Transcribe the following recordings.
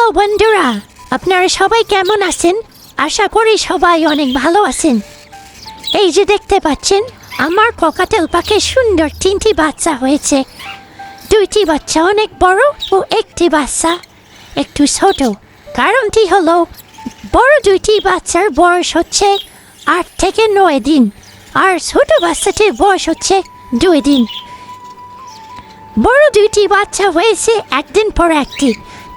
Hello বন্ধুরা, আপনারা সবাই কেমন আছেন? আশা করি সবাই অনেক ভালো আছেন। এই যে দেখতে পাচ্ছেন, আমার ককাটেল পাখির সুন্দর 3টি বাচ্চা হয়েছে। 2টি বাচ্চা অনেক বড় ও একটি বাচ্চা একটু ছোট। কারণটি হলো বড় 2টি বাচ্চার বয়স হচ্ছে 8 থেকে 9 দিন, আর ছোট বাচ্চাটির বয়স হচ্ছে 2 দিন। বড় 2টি বাচ্চা হয়েছে একদিন পর একটি,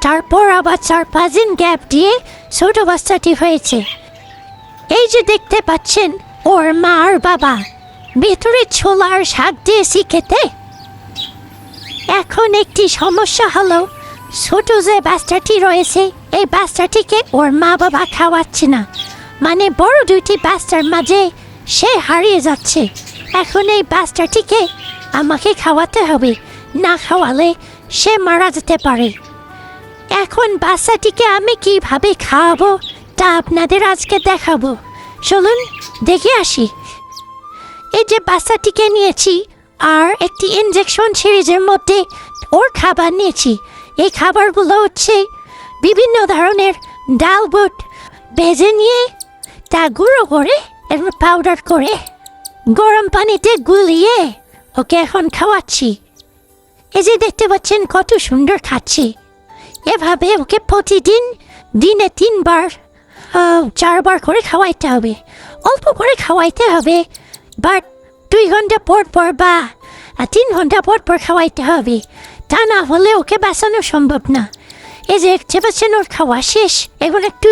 তারপর আবার 4-5 দিন গ্যাপ দিয়ে ছোট বাচ্চাটি হয়েছে। এই যে দেখতে পাচ্ছেন, ওর মা আর বাবা ভেতরে ছোলা আর শাক দিয়েছি খেতে। এখন একটি সমস্যা হলো, ছোট যে বাচ্চাটি রয়েছে এই বাচ্চাটিকে ওর মা বাবা খাওয়াচ্ছে না, মানে বড় 2টি বাচ্চার মাঝে সে হারিয়ে যাচ্ছে। এখন এই বাচ্চাটিকে আমাকে খাওয়াতে হবে, না খাওয়ালে সে মারা যেতে পারে। এখন বাচ্চাটিকে আমি কিভাবে খাওয়াবো তা আপনাদের আজকে দেখাবো। চলুন দেখে আসি। এই যে বাচ্চাটিকে নিয়েছি আর একটি ইনজেকশন সিরিজের মধ্যে ওর খাবার নিয়েছি। এই খাবারগুলো হচ্ছে বিভিন্ন ধরনের ডাল বুট ভেজে নিয়ে তা গুঁড়ো করে এবং পাউডার করে গরম পানিতে গুলিয়ে ওকে এখন খাওয়াচ্ছি। এই যে দেখতে পাচ্ছেন কত সুন্দর খাচ্ছি। এভাবে ওকে প্রতিদিন দিনে 3 বার 4 বার করে খাওয়াইতে হবে। অল্প করে খাওয়াইতে হবে, বাট 2 ঘন্টা পর পর বা 3 ঘন্টা পর পর খাওয়াইতে হবে, তা না হলে ওকে বাঁচানো সম্ভব না। এই যে দেখতে পাচ্ছেন ওর খাওয়া শেষ। এখন একটু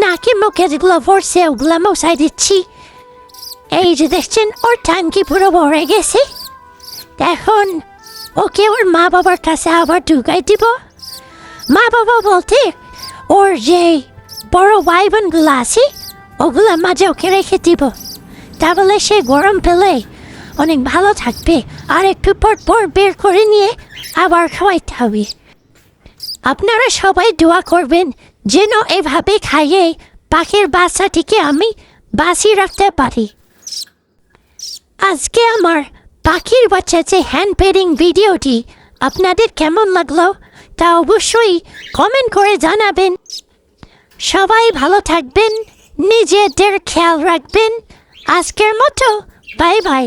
নাকি মুখে যেগুলো ভরছে ওগুলো মশাই দিচ্ছি। এই যে দেখছেন ওর ট্যাঙ্কি পুরো ভরে গেছে। এখন ওকে ওর মা বাবার কাছে আবার ঢুকাই দিব। মা বাবা বলতে ওর যে বড় ভাই বোনগুলো আছে ওগুলোর মাঝে ওকে রেখে দিব, তাহলে সে গরম পেলে অনেক ভালো থাকবে। আর একটু পর পর বের করে নিয়ে আবার খাওয়াইতে হবে। আপনারা সবাই দোয়া করবেন যেন এভাবে খাইয়ে পাখির বাচ্চাটিকে আমি বাঁচিয়ে রাখতে পারি। আজকে আমার পাখির বাচ্চা যে হ্যান্ড পেডিং ভিডিওটি আপনাদের কেমন লাগলো তা অবশ্যই কমেন্ট করে জানাবেন। সবাই ভালো থাকবেন, নিজেদের খেয়াল রাখবেন। আজকের মতো বাই বাই।